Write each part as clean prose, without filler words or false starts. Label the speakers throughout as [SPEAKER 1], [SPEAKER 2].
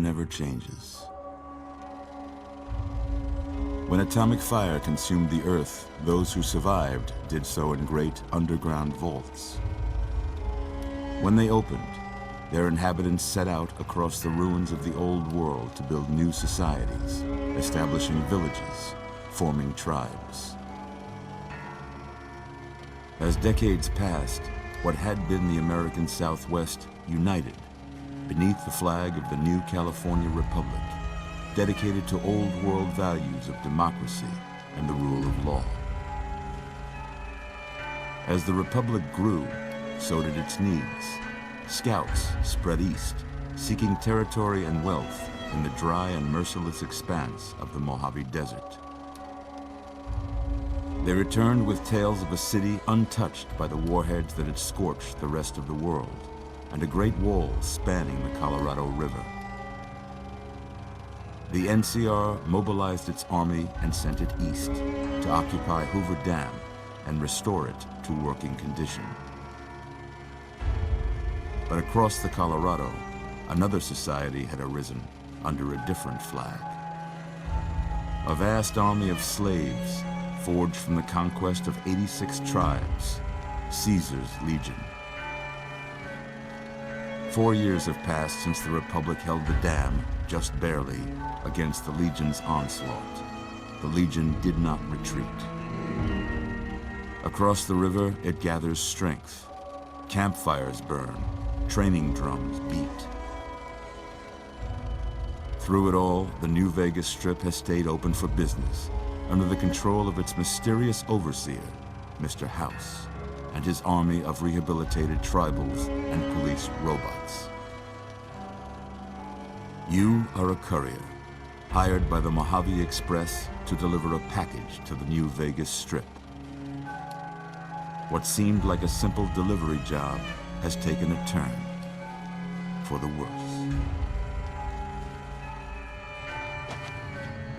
[SPEAKER 1] never changes. When atomic fire consumed the Earth, those who survived did so in great underground vaults. When they opened, their inhabitants set out across the ruins of the old world to build new societies, establishing villages, forming tribes. As decades passed, what had been the American Southwest united beneath the flag of the new California Republic, dedicated to old world values of democracy and the rule of law. As the Republic grew, so did its needs. Scouts spread east, seeking territory and wealth in the dry and merciless expanse of the Mojave Desert. They returned with tales of a city untouched by the warheads that had scorched the rest of the world, and a great wall spanning the Colorado River. The NCR mobilized its army and sent it east to occupy Hoover Dam and restore it to working condition. But across the Colorado, another society had arisen under a different flag. A vast army of slaves forged from the conquest of 86 tribes, Caesar's Legion. 4 years have passed since the Republic held the dam, just barely, against the Legion's onslaught. The Legion did not retreat. Across the river, it gathers strength. Campfires burn, training drums beat. Through it all, the New Vegas Strip has stayed open for business, under the control of its mysterious overseer, Mr. House, and his army of rehabilitated tribals and police robots. You are a courier, hired by the Mojave Express to deliver a package to the New Vegas Strip. What seemed like a simple delivery job has taken a turn for the worse.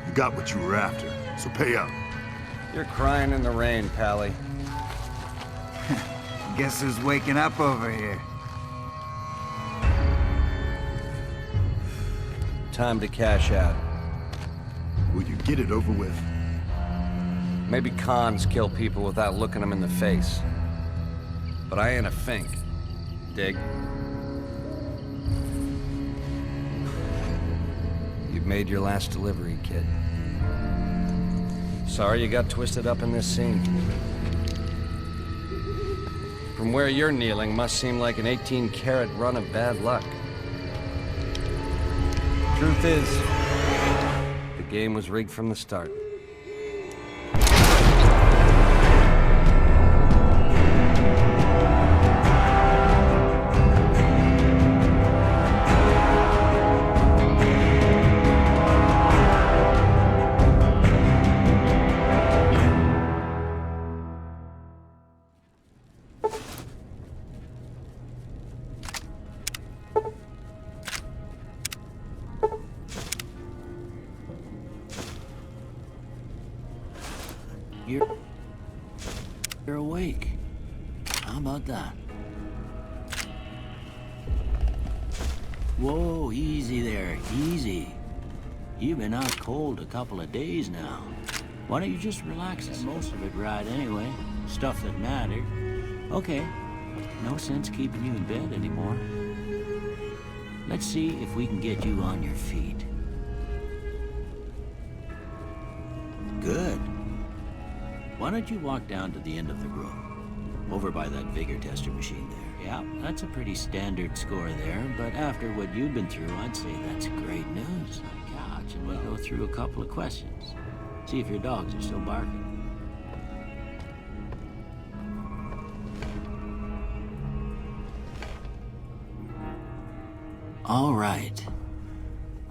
[SPEAKER 2] You got what you were after, so pay up.
[SPEAKER 3] You're crying in the rain, Pally.
[SPEAKER 4] Guess who's waking up over here?
[SPEAKER 3] Time to cash out.
[SPEAKER 2] Will you get it over with?
[SPEAKER 3] Maybe cons kill people without looking them in the face. But I ain't a fink. Dig? You've made your last delivery, kid. Sorry you got twisted up in this scene. From where you're kneeling must seem like an 18-carat run of bad luck. Truth is, the game was rigged from the start.
[SPEAKER 5] You're awake. How about that? Whoa, easy there, easy. You've been out cold a couple of days now. Why don't you just relax? Most of it right anyway. Stuff that mattered. Okay, no sense keeping you in bed anymore. Let's see if we can get you on your feet. Good. Why don't you walk down to the end of the room, over by that vigor tester machine there. Yeah, that's a pretty standard score there, but after what you've been through, I'd say that's great news. Couch, and we'll go through a couple of questions. See if your dogs are still barking. All right.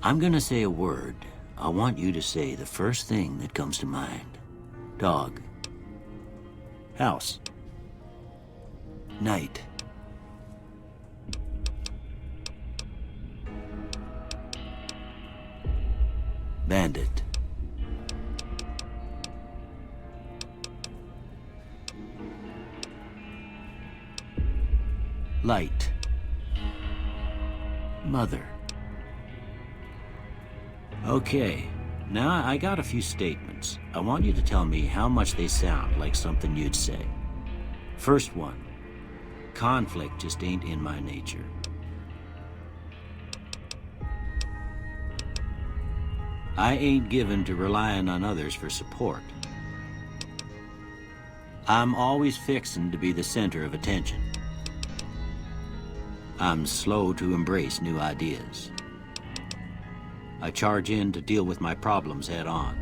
[SPEAKER 5] I'm gonna say a word. I want you to say the first thing that comes to mind. Dog. House. Night. Bandit. Light. Mother. Okay, now I got a few statements. I want you to tell me how much they sound like something you'd say. First one, conflict just ain't in my nature. I ain't given to relying on others for support. I'm always fixin' to be the center of attention. I'm slow to embrace new ideas. I charge in to deal with my problems head on.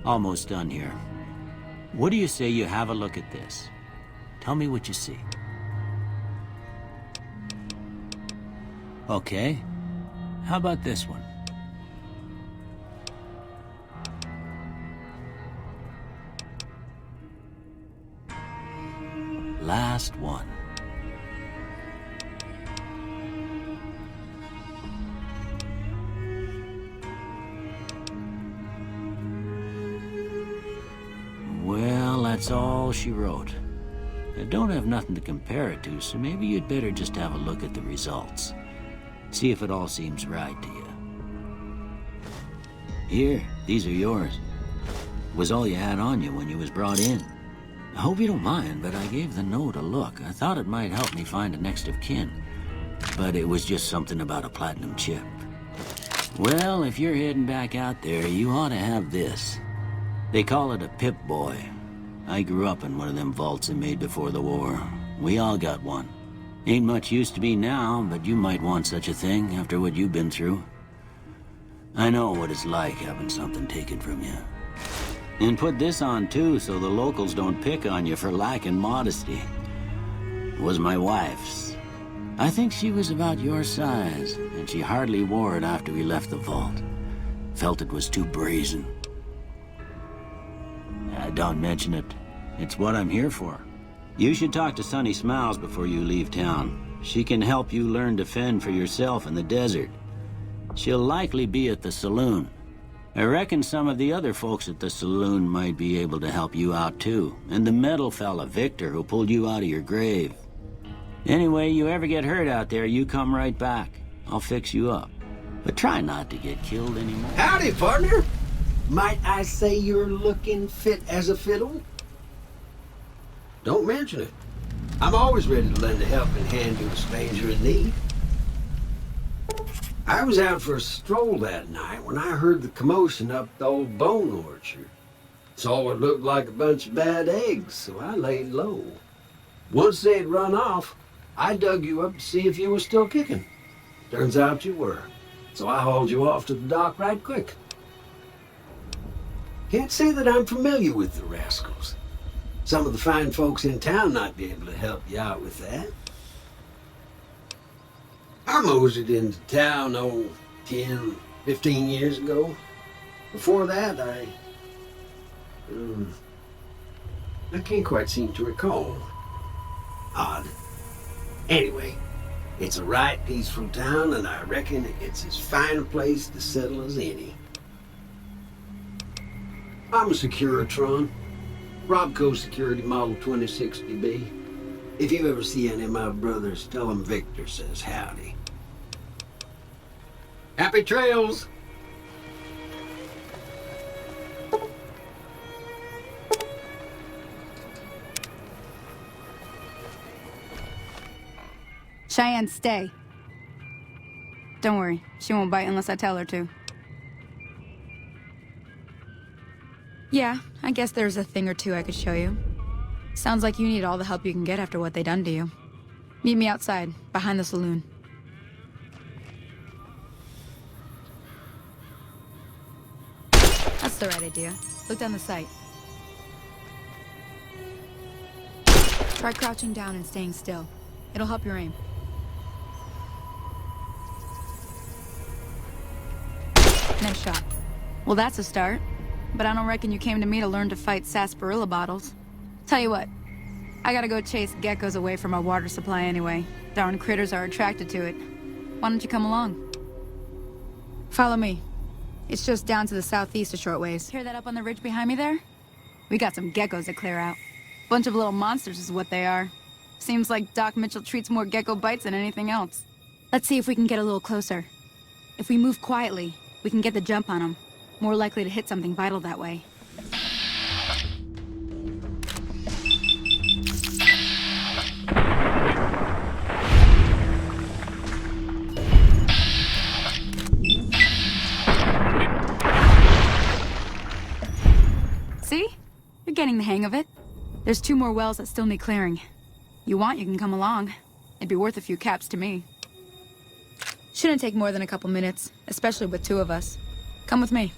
[SPEAKER 5] Almost done here. What do you say you have a look at this? Tell me what you see. Okay. How about this one? Last one. Well, that's all she wrote. I don't have nothing to compare it to, so maybe you'd better just have a look at the results. See if it all seems right to you. Here, these are yours. Was all you had on you when you was brought in. I hope you don't mind, but I gave the note a look. I thought it might help me find a next of kin. But it was just something about a platinum chip. Well, if you're heading back out there, you ought to have this. They call it a Pip-Boy. I grew up in one of them vaults they made before the war. We all got one. Ain't much use to be now, but you might want such a thing after what you've been through. I know what it's like having something taken from you. And put this on too, so the locals don't pick on you for lacking modesty. It was my wife's. I think she was about your size, and she hardly wore it after we left the vault. Felt it was too brazen. Don't mention it. It's what I'm here for. You should talk to Sunny Smiles before you leave town. She can help you learn to fend for yourself in the desert. She'll likely be at the saloon. I reckon some of the other folks at the saloon might be able to help you out too. And the metal fella, Victor, who pulled you out of your grave. Anyway, you ever get hurt out there, you come right back. I'll fix you up. But try not to get killed anymore.
[SPEAKER 6] Howdy, partner. Might I say you're looking fit as a fiddle? Don't mention it. I'm always ready to lend a helping hand to a stranger in need. I was out for a stroll that night when I heard the commotion up the old bone orchard. Saw what looked like a bunch of bad eggs, so I laid low. Once they'd run off, I dug you up to see if you were still kicking. Turns out you were, so I hauled you off to the dock right quick. Can't say that I'm familiar with the rascals. Some of the fine folks in town might be able to help you out with that. I moseyed into town, 10, 15 years ago. Before that, I can't quite seem to recall. Odd. Anyway, it's a right peaceful town, and I reckon it's as fine a place to settle as any. I'm a Securitron. Robco Security Model 2060B. If you ever see any of my brothers, tell them Victor says howdy. Happy trails!
[SPEAKER 7] Cheyenne, stay. Don't worry, she won't bite unless I tell her to. Yeah, I guess there's a thing or two I could show you. Sounds like you need all the help you can get after what they done to you. Meet me outside, behind the saloon. That's the right idea. Look down the sight. Try crouching down and staying still. It'll help your aim. Nice shot. Well, that's a start. But I don't reckon you came to me to learn to fight sarsaparilla bottles. Tell you what, I gotta go chase geckos away from our water supply anyway. Darn critters are attracted to it. Why don't you come along? Follow me. It's just down to the southeast a short ways. Hear that up on the ridge behind me there? We got some geckos to clear out. Bunch of little monsters is what they are. Seems like Doc Mitchell treats more gecko bites than anything else. Let's see if we can get a little closer. If we move quietly, we can get the jump on them. More likely to hit something vital that way. See? You're getting the hang of it. There's 2 more wells that still need clearing. You want, you can come along. It'd be worth a few caps to me. Shouldn't take more than a couple minutes, especially with 2 of us. Come with me.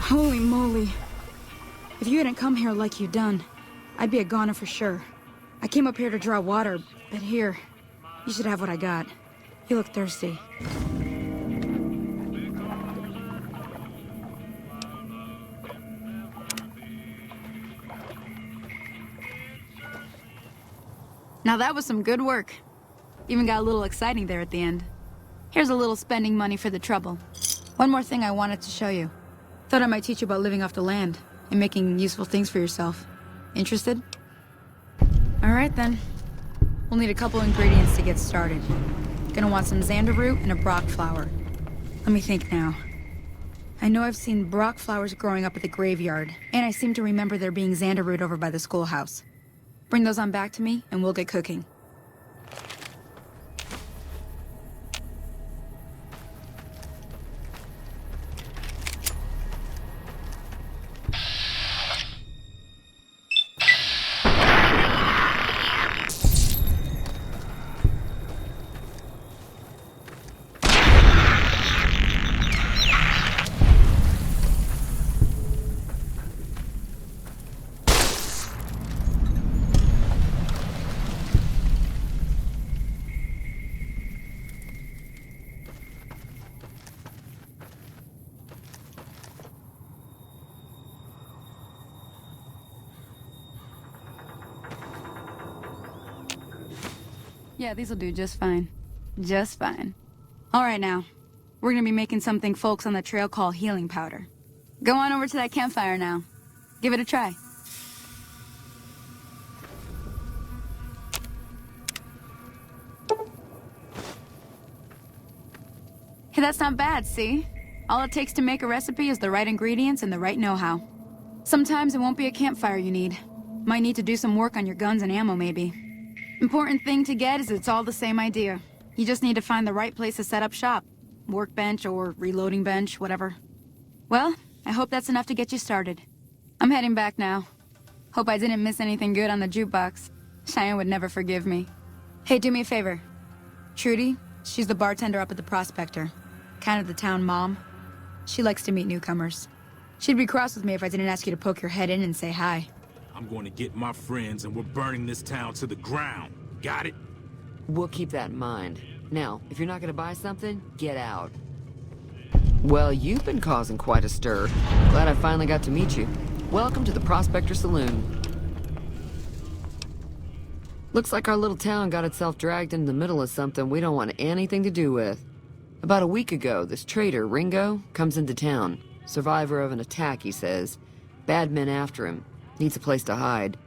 [SPEAKER 7] Holy moly. If you hadn't come here like you done, I'd be a goner for sure. I came up here to draw water, but here, you should have what I got. You look thirsty. Now that was some good work. Even got a little exciting there at the end. Here's a little spending money for the trouble. One more thing I wanted to show you. Thought I might teach you about living off the land and making useful things for yourself. Interested? All right then. We'll need a couple ingredients to get started. Gonna want some xander root and a brock flower. Let me think now. I know I've seen brock flowers growing up at the graveyard, and I seem to remember there being xander root over by the schoolhouse. Bring those on back to me, and we'll get cooking. Yeah, these'll do just fine. Just fine. All right now. We're gonna be making something folks on the trail call healing powder. Go on over to that campfire now. Give it a try. Hey, that's not bad, see? All it takes to make a recipe is the right ingredients and the right know-how. Sometimes it won't be a campfire you need. Might need to do some work on your guns and ammo, maybe. Important thing to get is it's all the same idea. You just need to find the right place to set up shop. Workbench or reloading bench, whatever. Well, I hope that's enough to get you started. I'm heading back now. Hope I didn't miss anything good on the jukebox. Cheyenne would never forgive me. Hey, do me a favor. Trudy, she's the bartender up at the Prospector. Kind of the town mom. She likes to meet newcomers. She'd be cross with me if I didn't ask you to poke your head in and say hi.
[SPEAKER 8] I'm going to get my friends and we're burning this town to the ground. Got it?
[SPEAKER 9] We'll keep that in mind. Now, if you're not gonna buy something, get out. Well, you've been causing quite a stir. Glad I finally got to meet you. Welcome to the Prospector Saloon. Looks like our little town got itself dragged into the middle of something we don't want anything to do with. About a week ago, this traitor, Ringo, comes into town. Survivor of an attack, he says. Bad men after him. Needs a place to hide.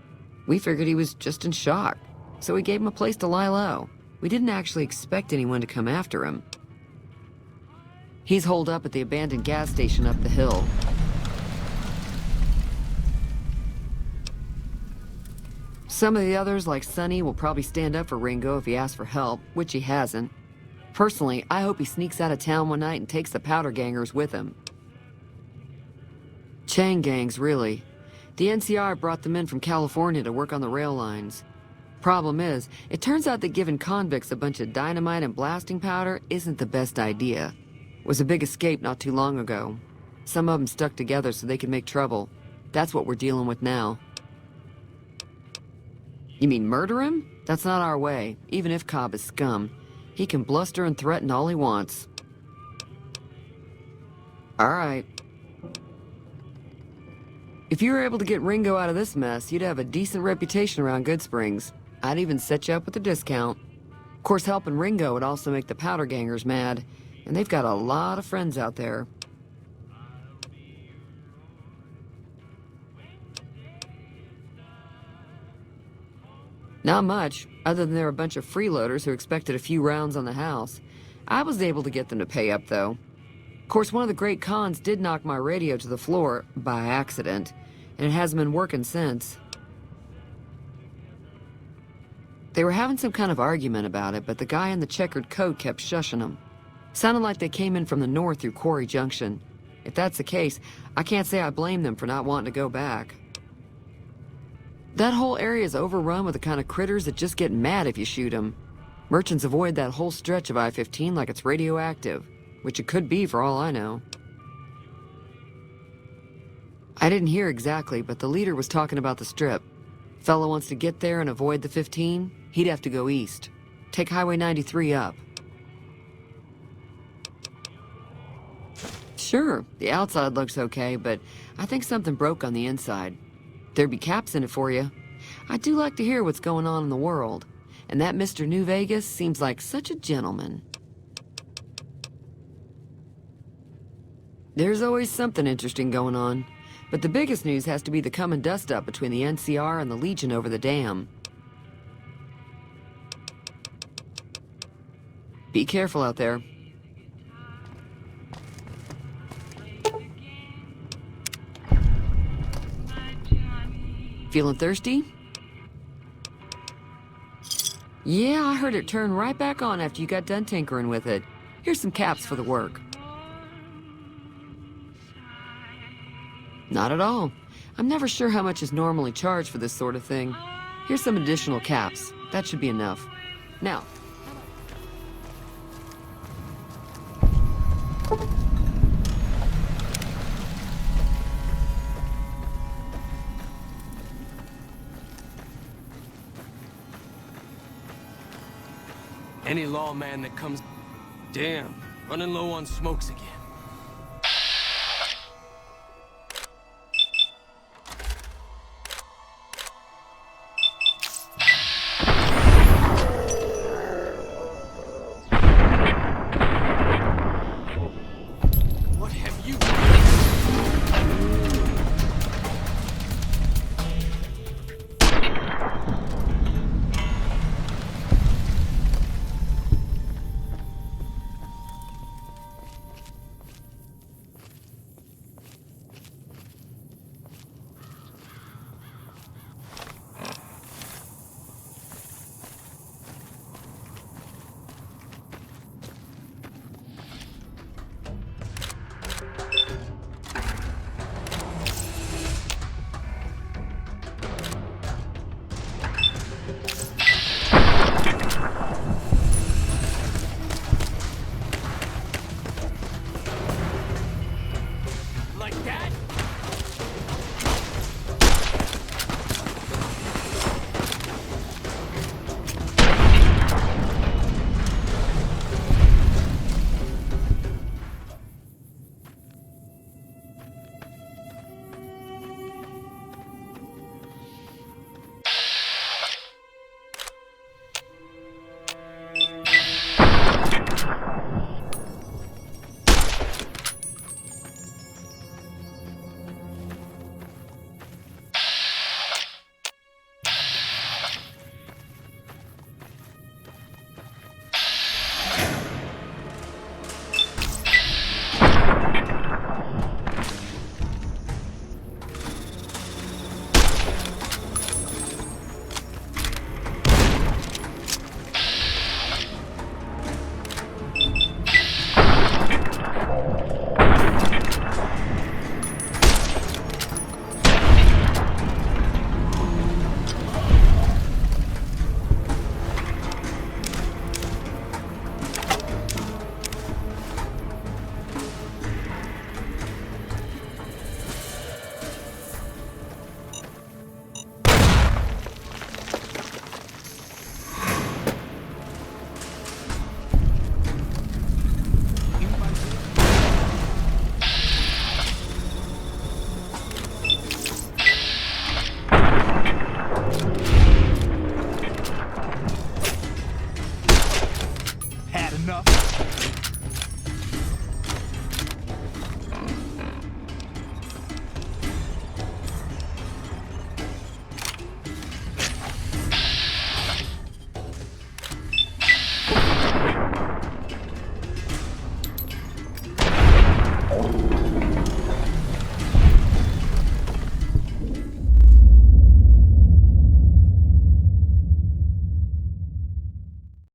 [SPEAKER 9] We figured he was just in shock, so we gave him a place to lie low. We didn't actually expect anyone to come after him. He's holed up at the abandoned gas station up the hill. Some of the others, like Sonny, will probably stand up for Ringo if he asks for help, which he hasn't. Personally, I hope he sneaks out of town one night and takes the powder gangers with him. Chain gangs, really. The NCR brought them in from California to work on the rail lines. Problem is, it turns out that giving convicts a bunch of dynamite and blasting powder isn't the best idea. It was a big escape not too long ago. Some of them stuck together so they could make trouble. That's what we're dealing with now. You mean murder him? That's not our way, even if Cobb is scum. He can bluster and threaten all he wants. All right. If you were able to get Ringo out of this mess, you'd have a decent reputation around Goodsprings. I'd even set you up with a discount. Of course, helping Ringo would also make the powder gangers mad, and they've got a lot of friends out there. Not much, other than they're a bunch of freeloaders who expected a few rounds on the house. I was able to get them to pay up, though. Of course, one of the great cons did knock my radio to the floor, by accident, and it hasn't been working since. They were having some kind of argument about it, but the guy in the checkered coat kept shushing them. Sounded like they came in from the north through Quarry Junction. If that's the case, I can't say I blame them for not wanting to go back. That whole area is overrun with the kind of critters that just get mad if you shoot them. Merchants avoid that whole stretch of I-15 like it's radioactive, which it could be for all I know. I didn't hear exactly, but the leader was talking about the Strip. Fellow wants to get there and avoid the 15, he'd have to go east. Take Highway 93 up. Sure, the outside looks okay, but I think something broke on the inside. There'd be caps in it for you. I do like to hear what's going on in the world, and that Mr. New Vegas seems like such a gentleman. There's always something interesting going on, but the biggest news has to be the coming dust-up between the NCR and the Legion over the dam. Be careful out there. Feeling thirsty? Yeah, I heard it turn right back on after you got done tinkering with it. Here's some caps for the work. Not at all. I'm never sure how much is normally charged for this sort of thing. Here's some additional caps. That should be enough. Now,
[SPEAKER 10] any lawman that comes... Damn, running low on smokes again. What have you done?
[SPEAKER 8] enough?